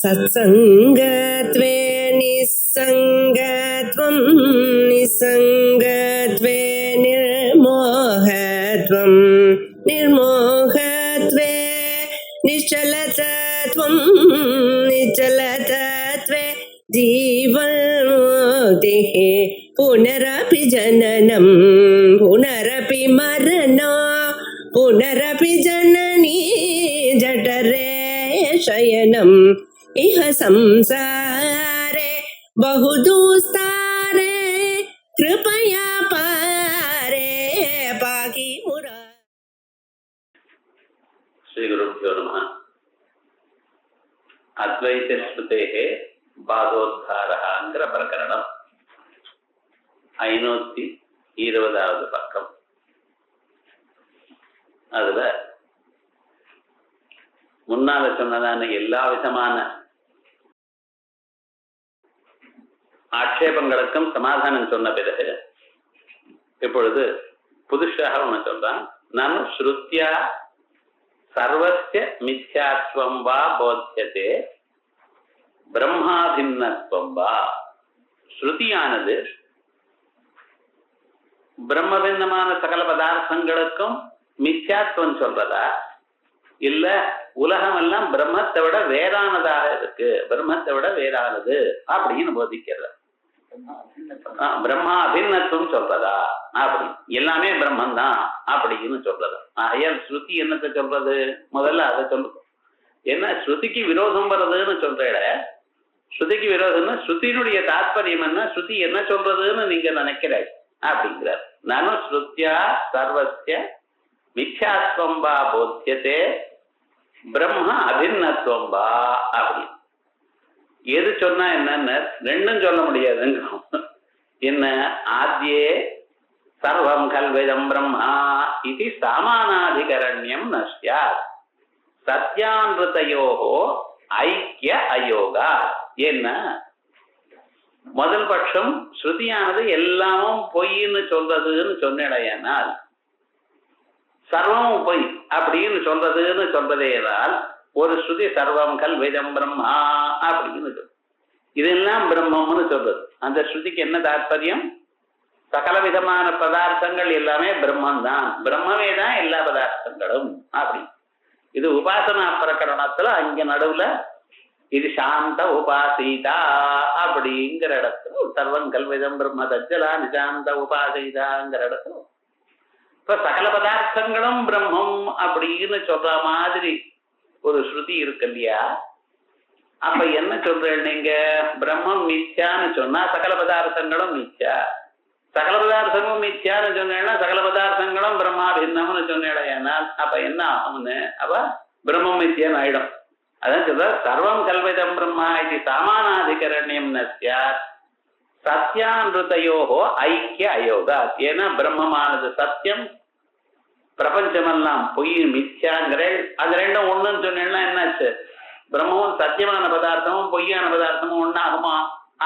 सत्सङ्गत्वे निस्सङ्गत्वं निस्सङ्गत्वे निर्मोहत्वं निर्मोहत्वे निश्चलतत्वं निश्चलतत्वे जीवन्मुक्तिः पुनरपि जननं पुनरपि मरणं पुनरपि जननी जठरे शयनम् इह संसारे बहुदुस्तारे कृपया पारे पाहि मुरा. श्री गुरुभ्यो नमः. अद्वैत स्मृतेः பாதோத்தாரः என்கிற பிரகரணம் 520வது பக்கம். அதுல முன்னால சொன்னதான எல்லா விதமான ஆட்சேபங்களுக்கும் சமாதானம் சொன்ன பிறகு இப்பொழுது புதுசாக ஒண்ணு சொல்றான். நான் ஸ்ருத்யா சர்வஸ்ய மித்யாத்வம் வா போத்தியதே பிரம்மாபின்னத்வம் வா. ஸ்ருதியானது பிரம்மபின்னமான சகல பதார்த்தங்களுக்கும் மித்யாத்வம் சொல்றதா, இல்ல உலகம் எல்லாம் பிரம்மத்தை விட வேறானதாக இருக்கு, பிரம்மத்தை விட வேறானது அப்படின்னு போதிக்கிறது. பிரம்மா அபிநத்துவம் சொல்றதா, அப்படி எல்லாமே பிரம்மன் தான் அப்படின்னு சொல்றது. ஆகையால் ஸ்ருதி என்னத்தை சொல்றது? முதல்ல அதை சொல்லுது. என்ன ஸ்ருதிக்கு விரோதம் வருதுன்னு சொல்ற, ஸ்ருதிக்கு விரோதம்னா ஸ்ருதியினுடைய தாத்பரியம் என்ன, ஸ்ருதி என்ன சொல்றதுன்னு நீங்க நினைக்கிறாய் அப்படிங்கிறார். நானும் ஸ்ருத்யா சர்வஸ்ய மித்யாத்வம் வா போத்தியதே பிரம்ம அபிநத்துவம் வா. அப்படி எது சொன்னா என்னன்னு ரெண்டும் சொல்ல முடியாதுங்க. என்ன ஆத்யே சர்வம் கல்விதம் பிரம்மா இது சாமானாதிகரண்யம் நஸ்யாத் சத்யான்ருதயோகோ ஐக்கிய அயோகா. என்ன முதல் பட்சம் ஸ்ருதியானது எல்லாமும் பொய்ன்னு சொல்றதுன்னு சொன்னேடையானால், சர்வமும் பொய் அப்படின்னு சொல்றதுன்னு சொல்றதேனால் ஒரு ஸ்ருதி சர்வம் கல்விதம் பிரம்மா அப்படின்னு சொல்றது, இதெல்லாம் பிரம்மம்னு சொல்றது. அந்த ஸ்ருதிக்கு என்ன தாற்பயம்? சகல விதமான பதார்த்தங்கள் எல்லாமே பிரம்மன் தான், பிரம்மமே தான் எல்லா பதார்த்தங்களும் அப்படி. இது உபாசனா பிரகரணத்துல அங்க நடுவுல இது சாந்த உபாசீதா அப்படிங்கிற இடத்துல சர்வம் கல்விதம் பிரம்ம தஜ்ஜலா நிசாந்த உபாசீதாங்கிற இடத்துல இப்ப சகல பதார்த்தங்களும் பிரம்மம் அப்படின்னு சொல்ற மாதிரி ஒரு ஸ்ருதி இருக்கு இல்லையா? அப்ப என்ன சொல்றேன் நீங்க? பிரம்மம் மித்யான்னு சொன்னா சகல பதார்த்தங்களும் மித்யா, சகல பதார்த்தங்களும் மித்யான்னு சொன்னேன்னா சகல பதார்த்தங்களும் பிரம்மா பின்னம்னு சொன்னேன்னா அப்ப என்ன ஆகும்னு? அப்ப பிரம்மம் மித்யான்னு ஆயிடும். அதான் சொல்ற சர்வம் கல்விதம் பிரம்மா இது சாமானாதிகரண்யம் நஸ்யாத் சத்யான்ருதயோகோ ஐக்கிய அயோகா. ஏன்னா பிரம்மமானது சத்தியம், பிரபஞ்சமெல்லாம் பொய் மித்யாங்கிற அது ரெண்டும் ஒண்ணுன்னு சொன்னேன்னா என்னாச்சு? பிரம்மமும் சத்தியமான பதார்த்தமும் பொய்யான பதார்த்தமும் ஒன்னாகுமா?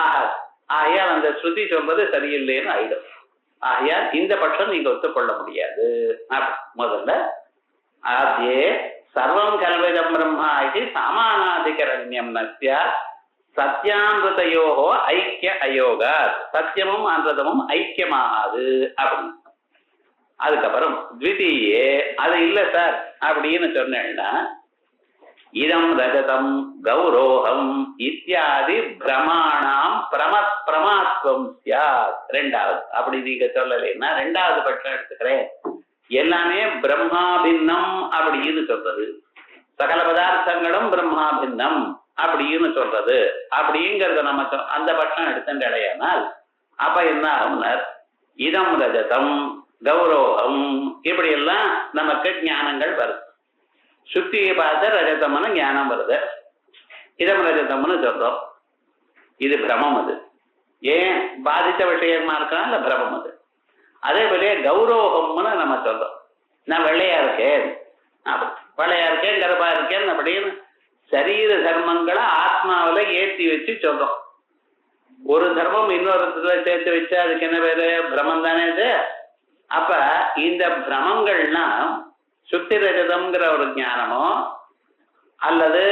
ஆகாது. ஆகையால் அந்த ஸ்ருதி சொல்றது சரியில்லைன்னு ஆயிடும். ஆகையால் இந்த பட்சம் நீங்க ஒத்துக்கொள்ள முடியாது. முதல்ல ஆத்யே சர்வம் கல்விதம் பிரம்மா இது சாமானாதிகரண்யம் நஸ்யா சத்யான்ருதயோகோ ஐக்கிய அயோகா. சத்தியமும் அன்ரதமும் ஐக்கியமாகாது அப்படின்னு. அதுக்கப்புறம் த்விதீயே அது இல்ல சார் அப்படின்னு சொன்னேன்னா இதம் ரஜதம் கௌரோகம் இத்தியாதி பிரமாணாம் பிரமாத்வம் சியாத். ரெண்டாவது அப்படி நீங்க சொல்லலைன்னா ரெண்டாவது பட்சம் எடுத்துக்கிறேன். எல்லாமே பிரம்மாபின்னம் அப்படின்னு சொல்றது, சகல பதார்த்தங்களும் பிரம்மாபின்னம் அப்படின்னு சொல்றது அப்படிங்கிறத நம்ம அந்த பட்சம் எடுத்துடையானால் அப்ப என்ன ஆகும்னார்? இதம் ரஜதம் கௌரோகம் இப்படி எல்லாம் நமக்கு ஞானங்கள் வருது. சுத்தியை பார்த்து ரஜதம்னு ஞானம் வருது, இதம் ரஜதம்னு சொல்றோம். இது பிரமம். அது ஏன் பாதித்த விஷயமா இருக்கான்? இல்ல பிரமம். அது அதே போல கௌரோகம்னு நம்ம சொல்றோம். நான் வெள்ளையா இருக்கேன், வெள்ளையா இருக்கேன், கருப்பா இருக்கேன் அப்படின்னு சரீர தர்மங்களை ஆத்மாவில ஏற்றி வச்சு சொல்றோம். ஒரு தர்மம் இன்னொரு சேர்த்து வச்சா அதுக்கு என்ன பேரு? பிரமம் தானே இது. அப்ப இந்த பிரமங்கள்னா சுத்தி ரஜதம்ங்கிற ஒரு ஞானமோ அல்லது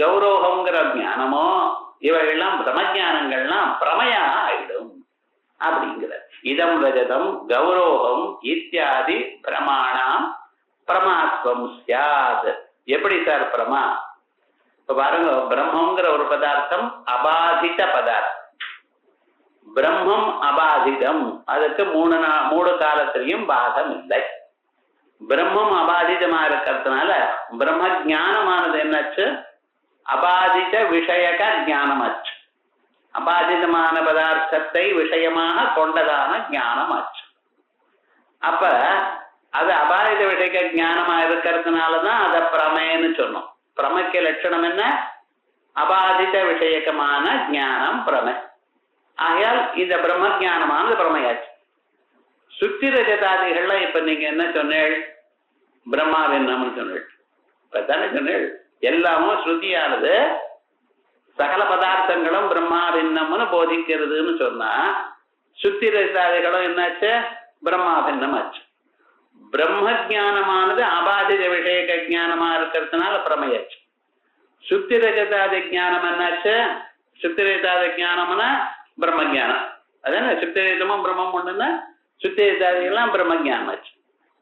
கௌரவங்கிற ஞானமோ இவைகள்லாம் பிரமஜானங்கள்லாம் பிரமயா ஆயிடும் அப்படிங்கிற. இதம் ரஜதம் கௌரவம் இத்தியாதி பிரமாணம் பிரமாத்வம் சியாத். எப்படி சார் பிரமா? இப்ப பாருங்க, பிரம்மங்கிற ஒரு பதார்த்தம் அபாதித பதார்த்தம். பிரம்மம் அபாதிதம், அதுக்கு மூணு காலத்திலையும் பாதம் இல்லை. பிரம்மம் அபாதிதமா இருக்கிறதுனால பிரம்ம ஜானமானது என்னாச்சு? அபாதித விஷயக ஞானமாச்சு. அபாதிதமான பதார்த்தத்தை விஷயமாக கொண்டதான ஞானமாச்சு. அப்ப அது அபாதித விஷயக ஞானமா இருக்கிறதுனாலதான் அதை பிரமேன்னு சொன்னோம். பிரமைக்கு லட்சணம் என்ன? அபாதித விஷயகமான ஞானம் பிரமை. ஆகையால் இந்த பிரம்ம ஜானமானது பிரமையாச்சு. சுத்தி ரஜதாதிகள்லாம் இப்ப நீங்க என்ன சொன்னேள்? பிரம்மாவின்னம்னு சொன்னேள். இப்பதானே சொன்னேள். எல்லாமும் ஸ்ருதியானது சகல பதார்த்தங்களும் பிரம்மாவின்னம்னு போதிக்கிறதுன்னு சொன்னா, சுத்தி ரஜதாதிகளும் என்னாச்சு? பிரம்மாவின்னம் ஆச்சு. பிரம்ம ஜானமானது அபாதித விஷயக ஞானமா இருக்கிறதுனால பிரமையாச்சு. சுத்தி ரஜதாதி ஜானம் என்னாச்சு? சுத்தி ரஜதாதி ஞானம்னா பிரம்ம ஜானம். அதான சுத்திரேதமும் பிரம்மம் ஒண்ணுன்னா சுத்திரேதாதிகள்லாம் பிரம்ம ஜானம் ஆச்சு.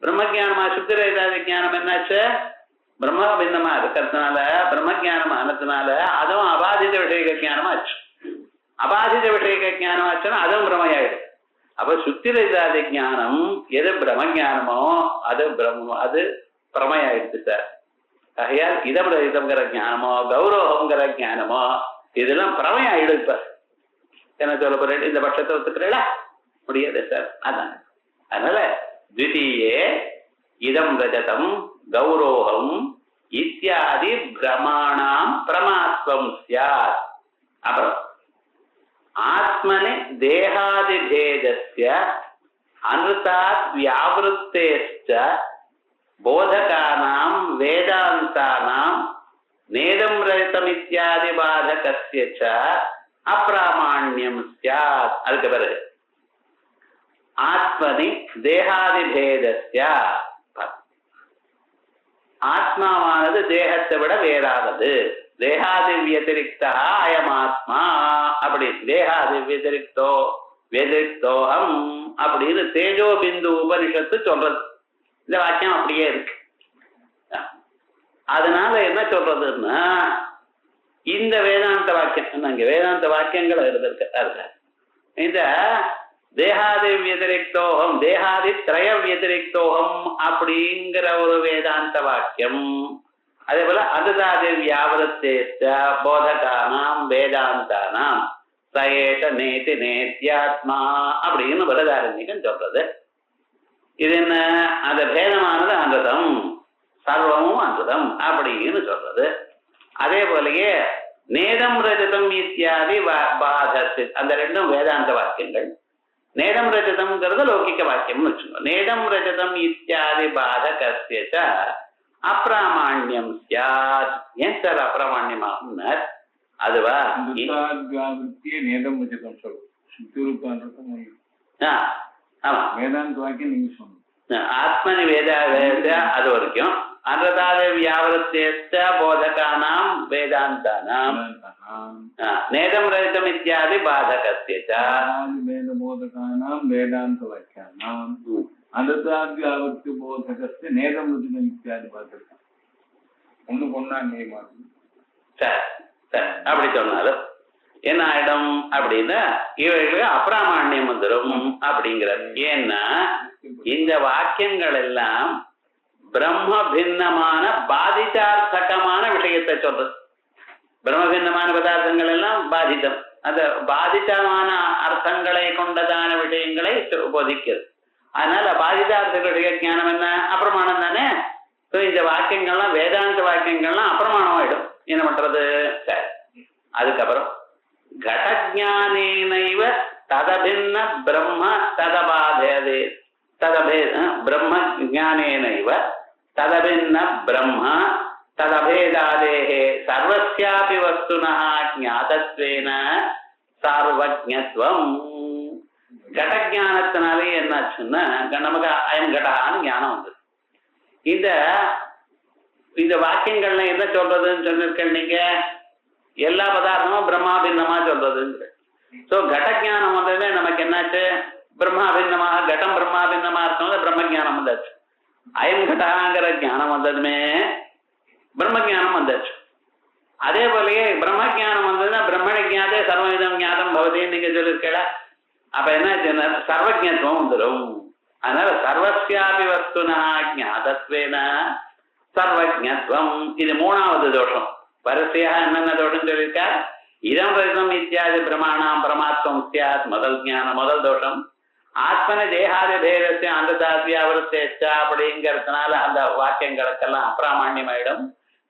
பிரம்ம ஜானமா சுத்திரேதாதி ஜானம் என்னாச்சு? பிரம்ம பின்னமா இருக்கிறதுனால பிரம்ம ஜானம் ஆனதுனால அதுவும் அபாதித விஷயக ஞானம் ஆச்சு. அபாதித விஷயக ஞானம் ஆச்சுன்னா அதுவும் பிரமையாயிடும். அப்ப சுத்திரேதாதி ஞானம் எது பிரம்ம ஜானமோ அது பிரமையாயிடுச்சு சார். ஆகையால் இதம்ங்கிற ஞானமோ கௌரவங்கிற ஞானமோ இதெல்லாம் பிரமையாயிடும். இப்ப என்ன சொல்ல போறேன்? இந்த பட்சத்தை ஒத்துக்கிறீங்களா? முடியாது சார். அதான் அதனால த்விதீயே இதம் ரஜதம் கௌரோகம் இத்தியாதி பிரமாணம் பிரமாத்வம் ஸ்யாத். அப்புறம் ஆத்மனி தேகாதிபேதஸ்ய அனுதாத் வியாவிருத்தேஸ்ச போதகானாம் வேதாந்தானாம் நேதம் ரஜதம் இத்தியாதி பாதகஸ்ய ச அப்பிராமாண்யம் ஸ்யாத். அதுக்கு பிறகு ஆத்மனி தேகாதிபேதஸ்ய, ஆத்மாவானது தேகத்தை விட வேறானது. தேகாதி வியதிரிக்தா அயம் ஆத்மா. அப்படி தேகாதி வியதிரிக்தோகம் அப்படின்னு தேஜோ பிந்து உபனிஷத்து சொல்றது. இந்த வாக்கியம் அப்படியே இருக்கு. அதனால என்ன சொல்றதுன்னா, இந்த வேதாந்த வாக்கியம், இங்க வேதாந்த வாக்கியங்கள் இருக்கு. இந்த தேகாதி வியதிரிக்தோகம், தேகாதி திரய வியதிரிக்தோகம் அப்படிங்கிற ஒரு வேதாந்த வாக்கியம். அதே போல அதுதாதி வியாவிருத்தேஸ்ச போதகானாம் வேதாந்தானாம் சயேஷ நேதி நேத்யாத்மா அப்படின்னு பிரதாரண்யகம் சொல்றது. இது என்ன? அந்த பேதமானது அந்ததம், சர்வமும் அந்ததம் அப்படின்னு சொல்றது. அதே போலயே நேதம் ரஜதம் இத்தியாதி பாதத்து, அந்த ரெண்டும் வேதாந்த வாக்கியங்கள். நேதம் ரஜதம்ங்கிறது லௌகிக்க வாக்கியம்னு வச்சுக்கோ. நேதம் ரஜதம் இத்தியாதி பாதகஸ்ய ச அப்பிராமாண்யம் ஸ்யாத். ஏன் சார் அப்பிராமாண்யமாகும்? அதுவா நேதம் ரஜதம் சொல்லும். ஆமா, வேதாந்த வாக்கியம் நீங்க சொன்னீங்க. ஆத்மனி வேத அது வரைக்கும். அன்றதாத வியாவிருத்தேஸ்ச போதகானாம் வேதாந்தானாம் நேதம் ரஜதம் இத்தியாதி பாதகஸ்ய ச வேத போதகானாம் வேதாந்த வாக்கியானாம் அந்ததாத்யாவர்த்தி போதகஸ்ய நேதம் ரஜதம் இத்தியாதி பாதகம். ஒண்ணு பொண்ணா நீ மாதிரி சரி அப்படி சொன்னாலும் என்ன ஆயிடும் அப்படின்னா இவர்களுக்கு அப்பிராமாண்யம் வந்துடும் அப்படிங்கிறது. ஏன்னா இந்த வாக்கியங்கள் எல்லாம் பிரம்ம பின்னமான பாதிதார்த்தகமான விஷயத்தை சொல்றது. பிரம்ம பின்னமான பதார்த்தங்கள் எல்லாம் பாதிதம், அந்த பாதிதமான அர்த்தங்களை கொண்டதான விஷயங்களை போதிக்கிறது. அதனால பாதிதார்த்த விஷய ஞானம் என்ன? அப்பிரமாணம் தானே. இந்த வாக்கியங்கள்லாம் வேதாந்த வாக்கியங்கள்லாம் அப்பிரமாணம் ஆயிடும். என்ன பண்றது? சரி. அதுக்கப்புறம் கடஜானேனைவ ததபின்ன பிரம்ம ததபாதே பிரம்ம ஜானேனைவ ததபின்ன பிரம்ம ததபேதாதேஹே சர்வஸ்யாபி வஸ்துனஹ ஞாதத்வேன சார்வஜ்ஞத்வம். கடஜானத்தினாலே என்னாச்சுன்னா நமக்கு அயம் கடான்னு ஞானம் வந்தது. இந்த இந்த வாக்கியங்கள்ல என்ன சொல்றதுன்னு சொன்னிருக்கேன் நீங்க, எல்லா பதார்த்தமும் பிரம்மாபின்னமா சொல்றதுங்கிற. சோ கடஜானம் வந்ததுமே நமக்கு என்னாச்சு, பிரம்மாபின்னமாக கடம் பிரம்மாபின்னமா இருக்கணும், பிரம்ம ஜானம் வந்தாச்சு. அயம் கடாங்கிற ஞானம் வந்ததுமே பிரம்ம ஜானம் வந்தாச்சு. அதே போலயே பிரம்ம ஜானம் வந்ததுன்னா பிரம்மண ஜாதே சர்வவிதம் ஞானம் பவதின்னு நீங்க சொல்லிருக்கல. அப்ப என்ன சர்வஜத்துவம் வந்துடும். அதனால சர்வஸ்யாபி வஸ்துனா ஞாதத்வேன சர்வஜத்துவம். இது மூணாவது தோஷம். வரிசையா என்னென்ன தோஷம் சொல்லியிருக்கா, இதம் ரஜம் இத்தியாதி பிரமாணம் பிரமாத்வம் சியாத் முதல் ஞானம், முதல் தோஷம். ஆத்மன தேகாதி பேதத்தை அந்த தாத்தியாவருத்தேச்சா அப்படிங்கிறதுனால அந்த வாக்கியங்களுக்கெல்லாம் அப்பிராமாண்யமாயிடும்.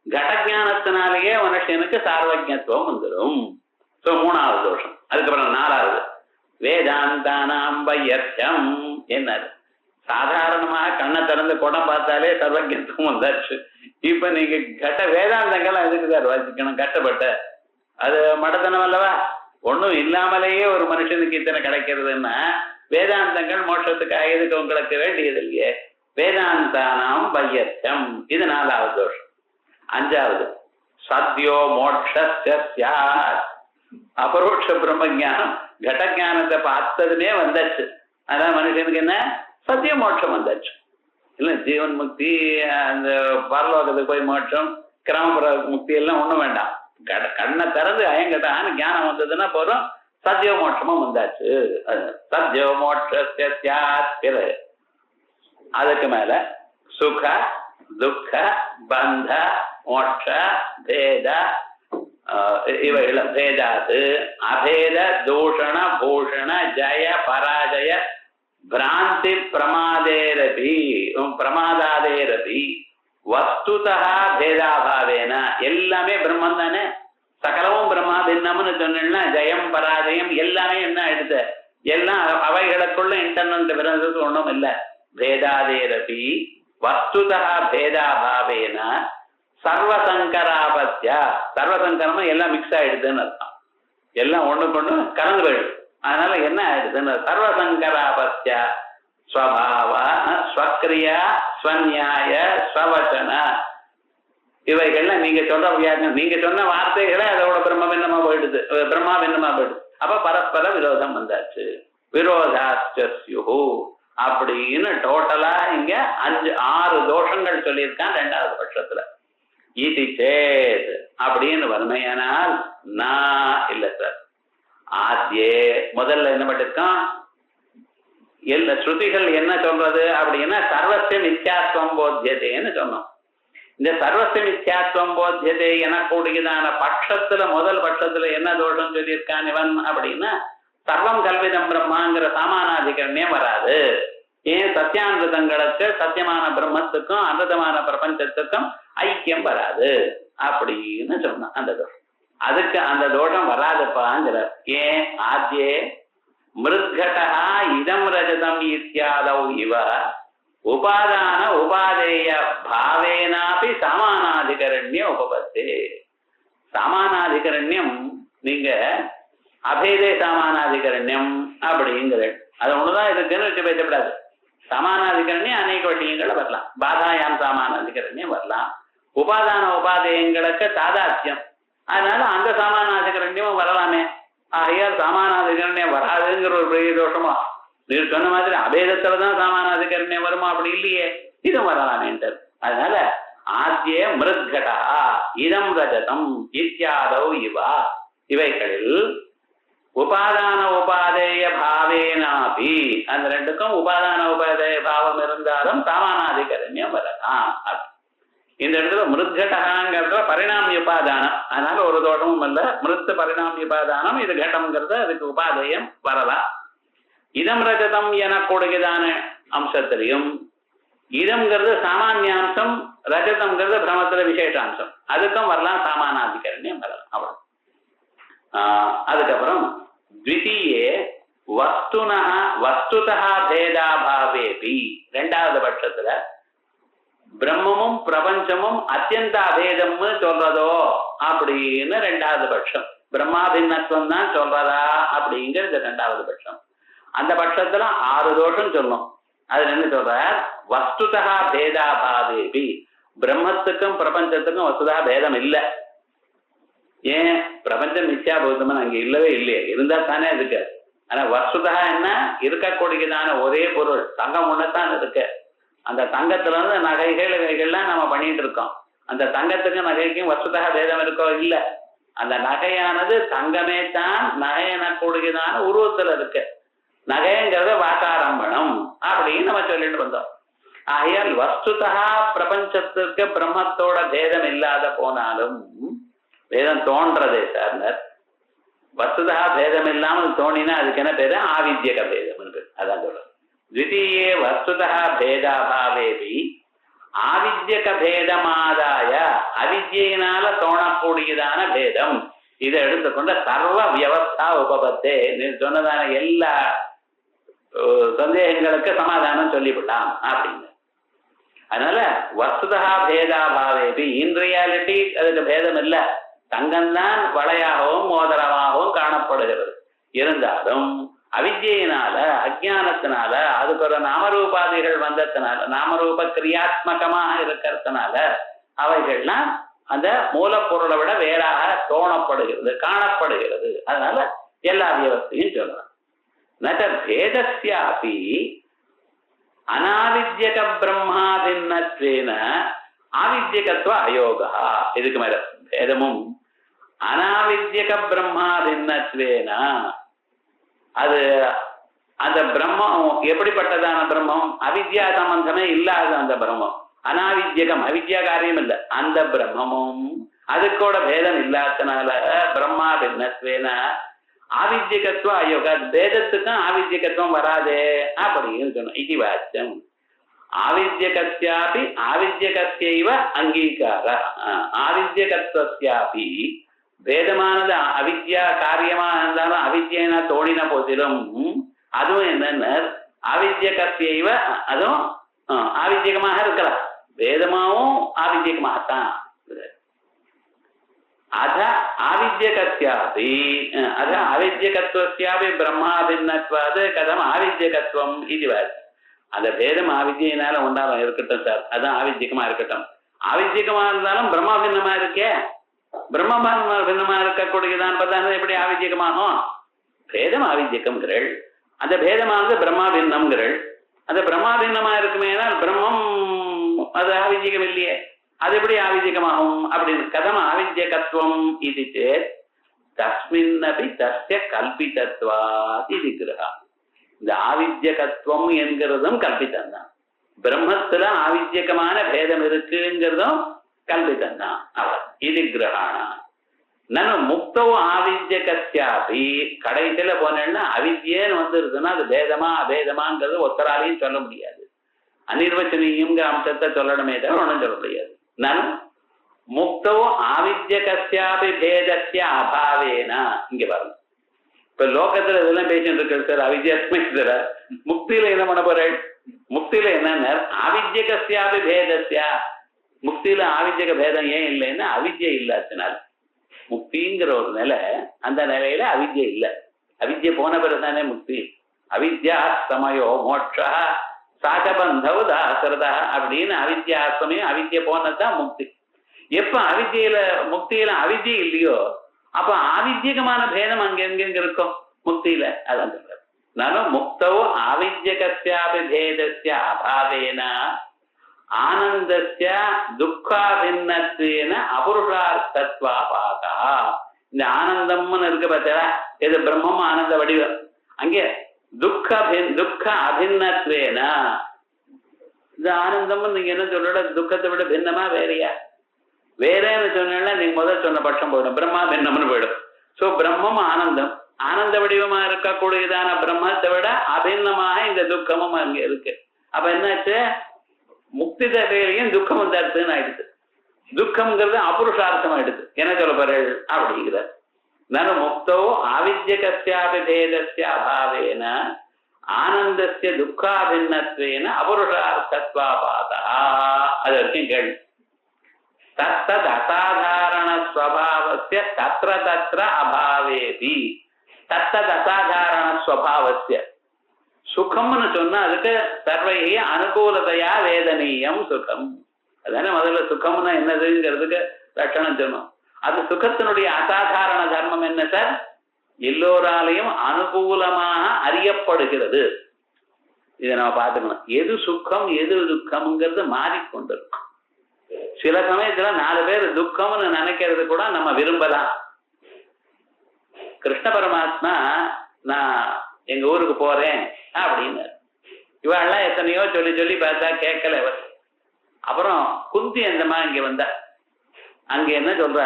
கடஜானத்தினாலேயே மனுஷனுக்கு சார்வஜத்துவம் வந்துடும். சோ மூணாவது தோஷம். அதுக்கப்புறம் நாலாவது வேதாந்தானாம் வையர்த்தம். என்ன, சாதாரணமாக கண்ணை திறந்து குடம் பார்த்தாலே சர்வஜத்துவம் வந்தாச்சு. இப்ப நீங்க கட்ட வேதாந்தங்கள் அதுக்கு சார் வாசிக்கணும், கட்டப்பட்ட அது மடத்தனம் அல்லவா. ஒண்ணும் இல்லாமலேயே ஒரு மனுஷனுக்கு இத்தனை கிடைக்கிறதுன்னா வேதாந்தங்கள் மோட்சத்துக்காக எதுக்கு உங்களுக்கு வேண்டியது இல்லையே. வேதாந்தானாம் வையர்த்தம், இது நாலாவது தோஷம். அஞ்சாவது சத்யோ மோட்சஸ்ய, அபரோட்ச பிரம்மஞானம் கடஜானத்தை பார்த்ததுமே வந்தாச்சு. அதான் மனுஷனுக்கு என்ன சத்திய மோட்சம் வந்தாச்சு. இல்லை ஜீவன் முக்தி, அந்த பரலோகத்துக்கு போய் மோட்சம், கிராமப்புற முக்தி எல்லாம் ஒண்ணும் வேண்டாம். கண்ணை திறந்து அயங்கட்டான்னு ஞானம் வந்ததுன்னா போறோம், சத்யோ மோட்சமும் வந்தாச்சு. சத்யோ மோட்சஸ்ய. அதுக்கு மேல சுக துக்க பந்த மோட்ச பேத இவைகள் பேதாது அபேத தூஷண பூஷண ஜய பராஜய பிராந்தி பிரமாதேரபி வஸ்துதா பேதாபாவேன. எல்லாமே பிரம்மன் தானே, சகலமும் பிரம்மா பின்னம்னு சொன்னா ஜெயம் பராஜயம் எல்லாமே என்ன எடுத்து எல்லாம் அவைகளுக்குள்ள இன்டர்னல் டிஃபரன்சஸ் ஒன்றும் இல்லை. பேதாதேரபி வஸ்துதா பேதாபாவேன சர்வசங்கராபத்யா. சர்வசங்கரமும் எல்லாம் மிக்ஸ் ஆயிடுதுன்னு அர்த்தம், எல்லாம் ஒண்ணுக்கு ஒண்ணு கலந்து போயிடுது. அதனால என்ன ஆயிடுதுன்னு சர்வசங்கராபத்யா ஸ்வபாவ ஸ்வக்ரியா ஸ்வன்யாய ஸ்வவச்சன இவைகள்ல நீங்க சொல்ற வியாக்கியம், நீங்க சொன்ன வார்த்தைகளே அதோட பிரம்மபின்னமா போயிடுது, பிரம்மா பின்னமா போயிடுது. அப்ப பரஸ்பர விரோதம் வந்தாச்சு. விரோதாஸ்யு அப்படின்னு டோட்டலா இங்க 5-6 தோஷங்கள் சொல்லியிருக்கான் ரெண்டாவது பட்சத்துல. இது சேத் அப்படின்னு வறுமையானால் நான் இல்ல சார். ஆத்தியே முதல்ல என்ன பண்ணிருக்கான், எல்லா ஸ்ருதிகள் என்ன சொல்றது அப்படின்னா சர்வஸ்ய மித்யாத்வம் போத்தியதேன்னு சொன்னோம். இந்த சர்வஸ்ய மித்யாத்வம் போத்தியதே எனக்கூடியதான பட்சத்துல முதல் பட்சத்துல என்ன தோஷம் சொல்லியிருக்கான் இவன் அப்படின்னா, சர்வம் கல்விதம் பிரம்மாங்கிற சாமானாதிகரண்யே வராது. ஏன், சத்தியாமிருதங்களுக்கு சத்தியமான பிரம்மத்துக்கும் அமிர்தமான பிரபஞ்சத்துக்கும் ஐக்கியம் வராது அப்படின்னு சொன்னான் அந்த தோஷம். அதுக்கு அந்த தோஷம் வராதுப்பாங்கிறார். ஏன், ஆத்தியே மிருத்கடா இதம் ரஜதம் இத்தியாதௌ இவ உபாதான உபாதேய பாவேனாபி சாமானாதிகரண்ய உபபத்தே. சாமானாதிகரண்யம் நீங்க அபேதே சாமானாதிகரண்யம் அப்படிங்கிற அது ஒண்ணுதான் இருக்குன்னு வச்சு பேசப்படாது. சமானாதிகரண்யம் அநேக விஷயங்களை வரலாம். பாதாயாம் சாமானாதிகரண்யம் வரலாம். உபாதான உபாதேயங்களுக்கு தாதாத்யம், அதனால அந்த சாமானாதிகரண்யமும் வரலாமே. ஆகையால் சாமானாதிகரண்யம் வராதுங்கிற ஒரு பெரிய தோஷமா, நீர் சொன்ன மாதிரி அபேதத்துலதான் சாமானாதிகரண்யம் வருமா, அப்படி இல்லையே, இதுவும் வரலாமேன்ட்டு. அதனால ஆத்தியே மிருத்கடா இதம் ரஜதம் இத்தியாதௌ இவா இவைகளில் உபாதான உபாதேய பாவேனாபி அந்த ரெண்டுக்கும் உபாதான உபாதேய பாவம் இருந்தாலும் சாமானாதிகரண்யம் வரலாம். இந்த இடத்துல மிருத்கடாங்கிறதுல பரிணாமிய உபாதானம், அதனால ஒரு தோஷமும் இல்ல. மிருத்து பரிணாமிய உபாதானம், இது கடம்ங்கிறது அதுக்கு உபாதேயம் வரலாம். இதம் ரஜதம் எனக்கூடியதான அம்சத்திலையும் இதம்ங்கிறது சாமானியாம்சம், ரஜதம்ங்கிறது பிரமத்துல விசேஷாம்சம், அதுக்கும் வரலாம் சாமானாதிகரண்யம் வரலாம். அவ்வளவு. அதுக்கப்புறம் த்விதீயே வஸ்துதா பேதாபாவேபி ரெண்டாவது பட்சத்துல பிரம்மமும் பிரபஞ்சமும் அத்தியந்த அபேதம்னு சொல்றதோ அப்படின்னு ரெண்டாவது பட்சம். பிரம்மாபின்னத்துவம் தான் சொல்றதா அப்படிங்கிறது ரெண்டாவது பட்சம். அந்த பட்சத்துல 6 தோஷம் சொல்லும். அதுல என்ன சொல்ற, வஸ்துதா பேதாபாவேபி பிரம்மத்துக்கும் பிரபஞ்சத்துக்கும் வசுதா பேதம் இல்லை. ஏன்? பிரபஞ்சம் மித்யாபூதம்னு அங்க இல்லவே இல்லையே, இருந்தா தானே இருக்கு. ஆனா வசுதா என்ன, இருக்கக்கூடியதான ஒரே பொருள் தங்கம் ஒண்ணுதான் இருக்கு. அந்த தங்கத்துல இருந்து நகைகள்லாம் நம்ம பண்ணிட்டு இருக்கோம். அந்த தங்கத்துக்கும் நகைக்கும் வசுதா பேதம் இருக்கோ? இல்ல. அந்த நகையானது தங்கமே தான் நகை எனக்கூடியதான உருவத்துல இருக்கு. நகைங்கிறத வாட்டாரம்பணம் அப்படின்னு நம்ம சொல்லிட்டு வந்தோம். ஆகையால் வஸ்துதா பிரபஞ்சத்திற்கு பிரம்மத்தோட பேதம் இல்லாத போனாலும் வேதம் தோன்றதே சார். வஸ்துதா பேதம் இல்லாமல் தோணினா அதுக்கு என்ன பேரு? ஆவித்யக பேதம் இருக்கு. அதான் சொல்றோம். த்விதீயே வஸ்துதா பேதாபாவேபி ஆவித்யக பேதமாதாய அவித்யினால தோணக்கூடியதான பேதம். இதை எடுத்துக்கொண்ட சர்வ வியவஸ்தா உபபத்தே. நீ சொன்னதான எல்லா சந்தேகங்களுக்கு சமாதானம் சொல்லிவிடலாம் அப்படின்னு. அதனால வஸ்துதா பேதாபாவேபி இன் ரியாலிட்டி அதுக்கு பேதம் இல்லை. தங்கம்தான் வளையாகவும் மோதிரமாகவும் காணப்படுகிறது. இருந்தாலும் அவித்யினால அஜானத்தினால அதுக்கு ஒரு நாமரூபாதிகள் வந்ததுனால நாமரூப கிரியாத்மகமாக இருக்கிறதுனால அவைகள்லாம் அந்த மூலப்பொருளை விட வேறாக தோணப்படுகிறது, காணப்படுகிறது. அதனால எல்லா வியவஸ்தையும் சொல்லலாம். நட பேதஸ்யாபி அனாவித்யக பிரம்மாதின்னத்வேன ஆவித்யகத்துவ அயோகா. இதுக்கு மேல பேதமும் அனாவித்யக பிரம்மாதின்னத்வேன அது அந்த பிரம்மம் எப்படிப்பட்டதான பிரம்மம்? அவித்யா சம்பந்தமே இல்லாத அந்த பிரம்மம். அனாவித்யகம், அவித்யா காரியம் இல்லை. அந்த பிரம்மமும் அதுக்கூட பேதம் இல்லாதனால பிரம்மா பின்னத்வேன ஆவித்யகத்துவ அயோகா. பேதத்துக்கும் ஆவித்யகத்துவம் வராதே அப்படின்னு சொன்னோம். இது வாச்சியம் ஆவித்யகஸ்யாபி ஆவித்யகஸ்யைவ அங்கீகார. ஆவித்யகத்வஸ்யாபி பேதமானது அவித்யா காரியமா இருந்தாலும் அவித்யனா தோணின போதிலும் அதுவும் என்னென்ன ஆவித்யகஸ்யைவ அதுவும் ஆவித்யகமாக இருக்கலாம். வேதமாவும் ஆவித்யகமாகத்தான். அத ஆவித்யகஸ்யாபி அத ஆவித்யகத்வஸ்யாபி பிரம்மாபின்னத்வாது கதம் ஆவித்யகத்துவம் இது வாசி. அந்த பேதம் ஆவித்யினால உண்டாலும் இருக்கட்டும் சார், அதான் ஆவித்யகமா இருக்கட்டும். ஆவித்யகமா இருந்தாலும் பிரம்மாபின்னமா இருக்கே. பிரம்ம பின்னமா இருக்கக்கூடியதான் பார்த்தா எப்படி ஆவித்யகமாகும்? பேதம் ஆவித்யகம்ங்கிறள், அந்த பேதமானது பிரம்மாபின்னம்ங்கிறள். அந்த பிரம்மாபின்னமா இருக்குமே பிரம்மம் அது ஆவித்யகம் இல்லையே, அது எப்படி ஆவித்யகமாகும் அப்படின்னு. கதம் ஆவித்யகத்துவம் இது சேத் தஸ்மின்னபி தஸ்ய கல்பிதத்வா இது கிரகா. இந்த ஆவித்யகத்துவம் என்கிறதும் கல்பித்தம் தான். பிரம்மத்துல ஆவித்யகமான பேதம் இருக்குங்கிறதும் கல்பித்தம் தான். அவர் இது கிரகானா நான் முக்தோ ஆவித்யகஸ்யாபி. கடைசியில போனேன்னா அவித்யன்னு வந்துருதுன்னா அது பேதமா அபேதமாங்கிறது ஒத்தராலையும் சொல்ல முடியாது. அனிர்வச்சனீயங்கிற அம்சத்தை சொல்லணுமே தவிர ஒன்றும் சொல்ல முடியாது. நான் முக்தோ ஆவித்யகஸ்யாபி பேதஸ்ய அபாவேனா. இங்க பாருங்க, இப்ப லோகத்துல இதெல்லாம் பேசிட்டு இருக்கு சார். அவித்யாத்மே சார் முக்தியில என்ன பண்ண போறேன்? முக்தியில என்ன ஆவித்யகஸ்யாபி பேதஸ்யா. முக்தியில ஆவித்யக பேதம் ஏன் இல்லைன்னா அவித்யை இல்லாதனால. முக்திங்கிற ஒரு நிலை, அந்த நிலையில அவித்யை இல்லை. அவித்யை போன பிறகுதானே முக்தி. அவித்யா சமயோ மோட்சா சாகபந்தவ தாசரதா அப்படின்னு அவித்யா சமயம் அவித்யை போனதுதான் முக்தி. எப்ப அவித்யில முக்தியில அவித்யை இல்லையோ அப்ப ஆவித்யகமான பேதம் அங்க எங்க இருக்கும் முக்தியில. அதான் சொல்றாரு. நானும் முக்தோ ஆவித்யகஸ்யாபி பேதஸ்ய அபாவேன ஆனந்தஸ்ய துக்காபின்னத்வேன அபுருஷார்த்தத்வா பாகா. இந்த ஆனந்தம்னு இருக்கு பார்த்தா இது பிரம்மம் ஆனந்த வடிவம். அங்கே துக்க அபின்னத்வேன இந்த ஆனந்தம் நீங்க என்ன சொல்ற? துக்கத்தை விட பின்னமா வேறையா? வேறேன்னு சொன்னா நீங்க முதல் சொன்ன பட்சம் போயிடும், பிரம்மா பின்னம்னு போயிடும். சோ பிரம்மம் ஆனந்தம், ஆனந்த வடிவமா இருக்கக்கூடியதான பிரம்மத்தை விட அபின்னமாக இந்த துக்கமும் அங்க இருக்கு. அப்ப என்னாச்சு? முக்தி தகையிலையும் துக்கம் வந்தாருன்னு ஆயிடுது. துக்கம்ங்கிறது அபுருஷார்த்தம் ஆயிடுது. என்ன சொல்ல போற அப்படிங்கிறார். நான் முக்தோ ஆவித்யகஸ்யாபி பேதஸ்ய அபாவேன ஆனந்தஸ்ய துக்காபின்னத்வேன அபுருஷார்த்தத்வா பாதா. அது வரைக்கும் கேள்வி. தத்தத் அசாதாரண ஸ்வபாவஸ்ய தத்ர தத்ர அபாவேபி. தத்தத் அசாதாரண ஸ்வபாவஸ்ய சுகம்னு சொன்னா அதுக்கு சர்வைகி அனுகூலதையா வேதனீயம் சுகம். அதானே முதல்ல சுகம்னா என்னதுங்கிறதுக்கு லட்சணம் சொல்லணும். அது சுகத்தினுடைய அசாதாரண தர்மம் என்ன சார்? எல்லோராலையும் அனுகூலமாக அறியப்படுகிறது. இதை நம்ம பார்த்துக்கணும். எது சுக்கம் எது துக்கம்ங்கிறது மாறிக்கொண்டிருக்கும். சில சமயத்துல 4 பேர் துக்கம்னு நினைக்கிறது கூட நம்ம விரும்பலாம். கிருஷ்ண பரமாத்மா நான் எங்க ஊருக்கு போறேன் அப்படின்னு இவெல்லாம் எத்தனையோ சொல்லி சொல்லி பார்த்தா கேட்கல அவர். அப்புறம் குந்தி அந்தமா இங்க வந்தா. அங்க என்ன சொல்ற?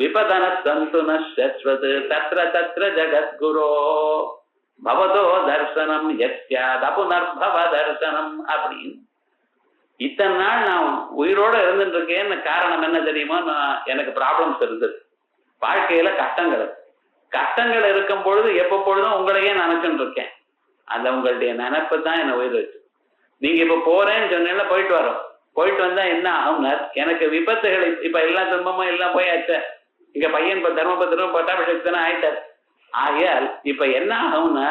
விபதன சந்துன சஸ்வத் தத்ர தத்ர ஜகத்குரோ பவதோ தர்சனம் யத்யாத் அபுனர்பவ தர்சனம் அப்படின்னு. இத்தனை நாள் நான் உயிரோட இருந்துட்டு இருக்கேன்னு காரணம் என்ன தெரியுமா? எனக்கு ப்ராப்ளம்ஸ் இருந்தது, வாழ்க்கையில கஷ்டங்கள் இருக்கும் பொழுது எப்ப பொழுதும் உங்களையே நினைச்சுட்டு இருக்கேன். அந்த உங்களுடைய நினைப்பு தான் என்ன உயிர் வச்சு. நீங்க இப்ப போறேன்னு சொன்னீங்கன்னா போயிட்டு வந்தா என்ன ஆகும்னா, எனக்கு விபத்துகள் இப்ப எல்லாம் துன்பமும் எல்லாம் போயாச்சு. இங்க பையன் இப்ப தர்மபத்திரம் பட்டாபிஷேகத்தானே ஆயிட்டார். ஆகையால் இப்ப என்ன ஆகும்னா,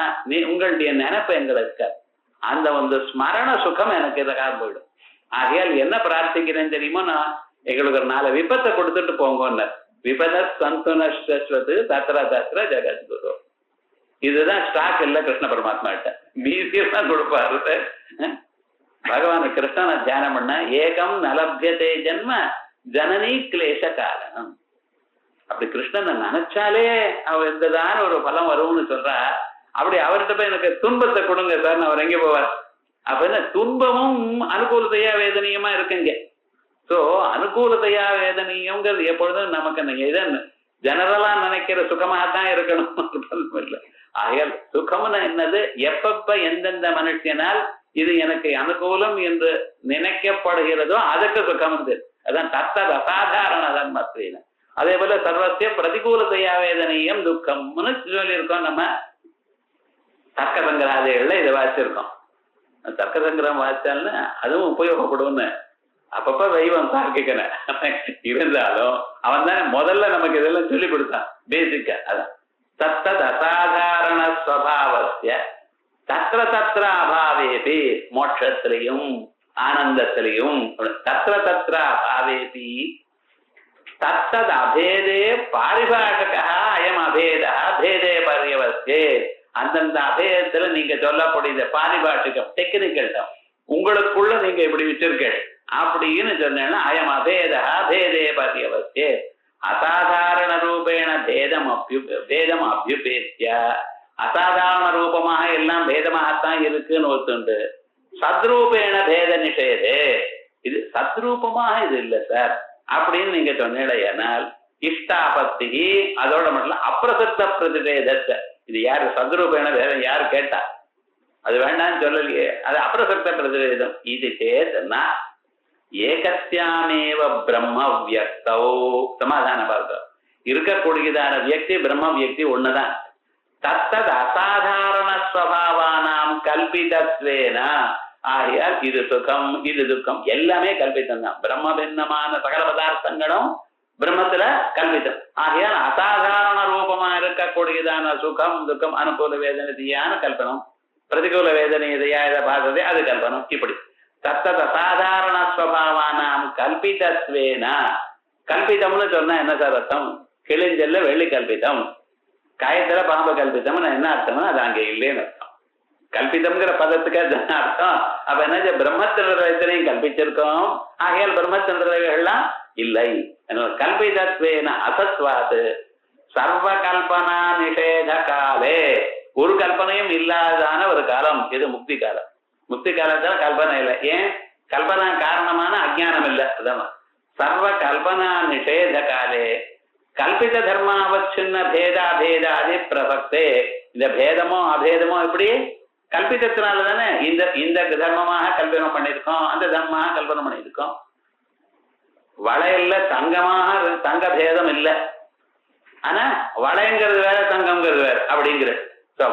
உங்களுடைய நினைப்பு எங்களுக்கு அந்த வந்து ஸ்மரண சுகம் எனக்கு இதற்காக போயிடும். ஆகையால் என்ன பிரார்த்திக்கிறேன்னு தெரியுமோ, நான் எங்களுக்கு ஒரு 4 விபத்தை கொடுத்துட்டு போங்க. விபத சந்துனஸ்வது தத்ர தத்ர ஜெகத்குரு. இதுதான் ஸ்டாக் இல்ல கிருஷ்ண பரமாத்மா கிட்ட. மீதியெல்லாம் கொடுப்பாரு. பகவான் கிருஷ்ணனை தியானம் பண்ண ஏகம் நலபியதே ஜன்ம ஜனனி கிளேச காரணம். அப்படி கிருஷ்ணனை நினைச்சாலே அவர் எந்ததான ஒரு பலம் வரும்னு சொல்றா. அப்படி அவர்கிட்ட போய் எனக்கு துன்பத்தை கொடுங்க சார், அவர் எங்க போவார்? அப்ப என்ன துன்பமும் அனுகூலத்தையா வேதனையுமா இருக்குங்க. சோ அனுகூலத்தையா வேதனையுங்கிறது எப்பொழுதும் நமக்கு எதன்னு ஜெனரலா நினைக்கிற சுகமாகத்தான் இருக்கணும் இல்லை. ஆகையால் சுகம்னு என்னது? எப்பப்ப எந்தெந்த மனுஷனால் இது எனக்கு அனுகூலம் என்று நினைக்கப்படுகிறதோ அதுக்கு சுகம் இருக்கு. அதான் தத்தது அசாதாரண தர்மத்தின. அதே போல சர்வசிய பிரதிகூலத்தையா வேதனையும் துக்கம்னு சொல்லியிருக்கோம். நம்ம தர்க்க சங்கிராதிகள்ல இதை வாசிச்சிருக்கோம். தர்க்க சங்கிரம் வாசிச்சால்னு அதுவும் உபயோகப்படும்னு அப்பப்ப வைவம் தாக்கிக்கணும். இருந்தாலும் அவன் தானே முதல்ல நமக்கு இதெல்லாம் சொல்லி கொடுத்தான் பேசிக்கா. அதான் தத்தது அசாதாரண ஸ்வபாவஸ்ய தத்ர தத்ர அபாவேபி. மோட்சத்திலையும் ஆனந்தத்திலையும் தத்ர தத்ர அபாவேபி தத்தது அபேதே பாரிபாஷகா அயம் அபேதா பேதே பரியவஸ்தே. அந்தந்த அபேதத்துல நீங்க சொல்லக்கூடிய பாரிபாஷிகம் டெக்னிக்கல் உங்களுக்குள்ள நீங்க இப்படி வச்சிருக்கீங்க அப்படின்னு சொன்னா அயம் அபேதா பேதே பரியவஸ்தே. அசாதாரண ரூபேண பேதம் அபியுபேத்திய. அசாதாரண ரூபமாக எல்லாம் பேதமாகத்தான் இருக்குன்னு ஒத்துண்டு சத்ரூபேண பேத நிஷேதே. இது சத்ரூபமாக இது இல்லை சார் அப்படின்னு நீங்க சொன்னீடையானால் இஷ்டாபத்தி. அதோட மட்டும் அப்பிரசக்த பிரதிவேதத்தை. இது யாரு சத்ரூபேண பேதம் யாரு கேட்டா? அது வேண்டாம்னு சொல்லலையே. அது அப்பிரசக்த பிரதிவேதம். இது சேதனா ஏகஸ்யாமேவ பிரம்ம வியக்தோ. சமாதான பார்க்க இருக்கக்கூடியதான வியக்தி பிரம்ம வியக்தி ஒண்ணுதான். தத்தது அசாதாரண ஸ்வபாவானாம் கல்பிதத்வேன. ஆகையால் இது சுகம் இது துக்கம் எல்லாமே கல்பித்தம் தான். பிரம்ம பின்னமான சகல பதார்த்தங்களும் பிரம்மத்துல கல்பித்தம். ஆகையால் அசாதாரண ரூபமா இருக்கக்கூடியதான சுகம் துக்கம் அனுகூல வேதனையான கல்பனம், பிரதிகூல வேதனை இதையா இதை பார்த்ததே அது கல்பனம். இப்படி தத்தது அசாதாரண ஸ்வபாவானாம் கல்பிதத்வேன. கல்பிதம்னு சொன்னா என்ன சார் அர்த்தம்? கிழிஞ்சல்ல வெள்ளி கல்பிதம், காயத்துல பாம்பு கல்பித்தம்னு என்ன அர்த்தம்னா அது அங்க இல்லைன்னு அர்த்தம். கல்பிதம்ங்கிற பதத்துக்கு அதுதான் அர்த்தம். அப்ப என்ன பிரம்மத்தினரையும் கல்பிச்சிருக்கோம். ஆகையால் பிரம்மச்சந்திரர்கள்லாம் இல்லை. கல்பிதத்வேன அசத்வாது சர்வ கல்பனா நிஷேத காலே. ஒரு கல்பனையும் இல்லாதான ஒரு காலம் இது முக்தி காலம். முக்தி காலத்துல கல்பனை இல்லை. ஏன்? கல்பனா காரணமான அஜ்ஞானம் இல்லை. அதான் சர்வ கல்பனா நிஷேத காலே கல்பித தர்மாவச்சின்ன பேதாபேதாதி பிரசக்தே. இந்த பேதமோ அபேதமோ எப்படி? கல்பிதத்தினால தானே இந்த தர்மமாக கல்பனம் பண்ணியிருக்கோம், அந்த தர்மமாக கல்பனம் பண்ணியிருக்கோம். வளையல்ல தங்க பேதம் இல்லை. ஆனா வளையங்கிறது வேற தங்கம்ங்கிறது வேற அப்படிங்கிறது.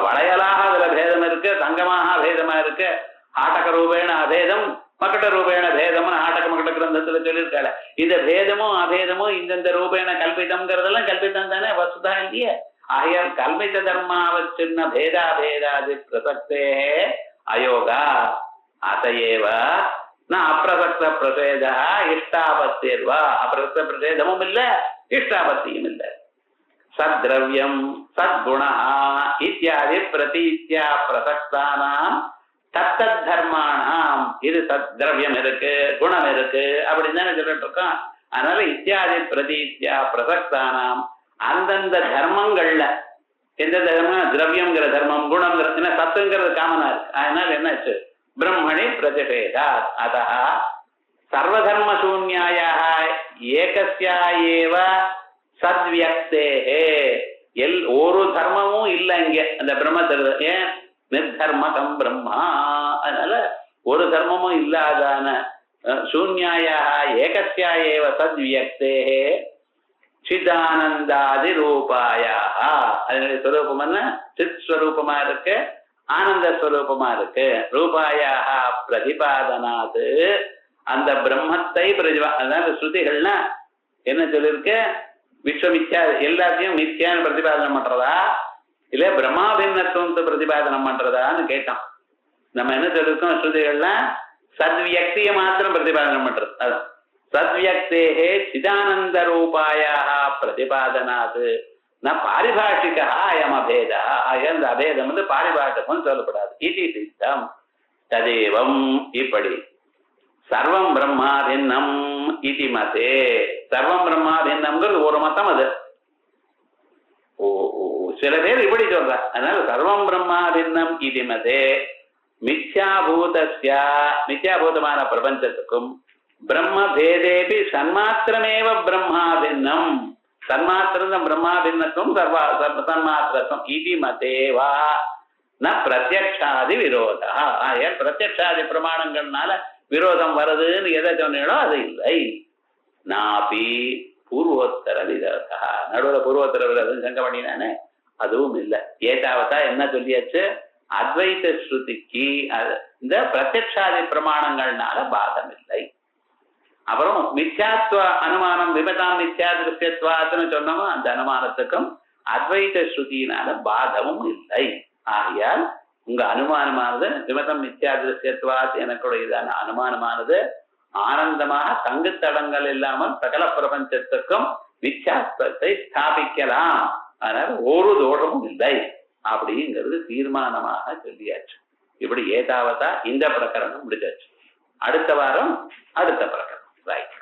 வளையலாக அதுல பேதம் இருக்கு, தங்கமாக அபேதமா இருக்கு. ஆட்டக ரூபேண அபேதம் மக்கட்ட ரூபேண பேதம் ஆட்டக மக்கட்ட கிரந்தத்துல சொல்லியிருக்காங்க. இந்த பேதமும் அபேதமும் இந்தந்த ரூபேண கல்பிதம்ங்கிறதெல்லாம் கல்பிதம் தானே, வசுதா இல்லையே. ஆகையால் கல்பித தர்மாவச்சின்ன பேதாபேதாதி பிரசக்தே அயோகா அதையேவ அப்பிரசக்த பிரசேதா இஷ்டாபத்தேர்வா அப்பிரசக்த பிரசேதமும் இல்ல இஷ்டாபத்தியும் இல்ல. சத்ரவ்யம் சத்குணா இத்தியாதி பிரதீத்யா பிரசக்தானாம் தத்தத் தர்மானாம். இது சத்ரவ்யம் இருக்கு குணம் இருக்கு அப்படின்னு தானே சொல்லிட்டு இருக்கோம். அதனால இத்தியாதி பிரதீத்யா பிரசக்தானாம் அந்தந்த தர்மங்கள்ல எந்த தர்மம் திரவியம்ங்கிற தர்மம் குணம்ங்கிறதுனா சத்துங்கிறது காமனா இருக்கு. அதனால என்னாச்சு பிரம்மணி பிரதிஷேதா. அத சர்வதர்ம சூன்யாயாக ஏகஸ்யா ஏவ சத்வியக்தேஹே ஒரு தர்மமும் இல்லை இங்க அந்த பிரம்மத்துல. ஏன் நிர்தர்மகம் பிரம்மா. அதனால ஒரு தர்மமும் இல்லாதான சூன்யாயாக ஏகஸ்யா ஏவ சத்வியக்தேஹே சிதானந்தாதி ரூபாயாக. அதனுடைய ஸ்வரூபம் என்ன சித் ஸ்வரூபமா இருக்கு ஆனந்த ஸ்வரூபமா இருக்கு. ரூபாயாக பிரதிபாதனாது அந்த பிரம்மத்தை அதனால ஸ்ருதிகள்னா என்ன சொல்லிருக்கு விஸ்வமித்யா எல்லாத்தையும் மித்யான்னு பிரதிபாதனம் பண்றதா இல்ல பிரம்மாபின்னத்துவத்தை பிரதிபாதனம் பண்றதான்னு கேட்டான். நம்ம என்ன சொல்லிருக்கோம் ஸ்ருதிகள்லாம் சத்வியக்தியை மாத்திரம் பிரதிபாதனம் பண்றது. அதான் சத்வியக்தேஹே சிதானந்த ரூபாயாக பிரதிபாதனாது ந பாரிபாஷிகா அயம் அபேதா. அந்த அபேதம் வந்து பாரிபாஷகம் சொல்லப்படாது. இது சித்தம் ததேவம் இப்படி சர்வம் பிரம்மா பின்னம் இதி மதே. சர்வம் பிரம்மா பின்னம்ங்கிறது ஒரு மதம். அது சில பேர் இப்படி சொல்ற. அதனால சர்வம் பிரம்மா பின்னம் இதி மதே மித்யாபூதஸ்ய மித்யாபூதமான பிரபஞ்சத்துக்கும் பிரம்ம பேதேபி சன்மாத்திரமேவ பிரம்மா பின்னம். சன்மாத்திரம் பிரம்மா பின்னத்துவம் சன்மாத்திரத்துவம் இதி மதேவா ந பிரத்யக்ஷாதி விரோதா. ஏன் பிரத்யக்ஷாதி பிரமாணங்கள்னால விரோதம் வருதுன்னு எதை சொன்னீங்களோ அது இல்லை. நாபி பூர்வோத்தர விரோதா. நடுவில் பூர்வோத்தர விரோதம் சங்க பண்ணினானே அதுவும் இல்லை. ஏதாவதா என்ன சொல்லியாச்சு அத்வைத ஸ்ருதிக்கு இந்த பிரத்யக்ஷாதி பிரமாணங்கள்னால பாதம் இல்லை. அப்புறம் மித்யாத்வ அனுமானம் விபதாம் மித்யா திருஷ்யத்வாத்துன்னு சொன்னோமோ அந்த அனுமானத்துக்கும் அத்வைத ஸ்ருதியினால பாதமும் இல்லை. ஆகையால் உங்க அனுமானமானது விமதம் மித்யா திருஷ்யத்வாத் எனக்குடையதான அனுமானமானது ஆனந்தமாக தங்கு தடங்கள் இல்லாமல் சகல பிரபஞ்சத்துக்கும் மித்யாத்வத்தை ஸ்தாபிக்கலாம். அதனால ஒரு தோஷமும் இல்லை அப்படிங்கிறது தீர்மானமாக சொல்லியாச்சு. இப்படி ஏதாவதா இந்த பிரகரணம் முடிஞ்சாச்சு. அடுத்த வாரம் அடுத்த பிரகரணம். ரைட்.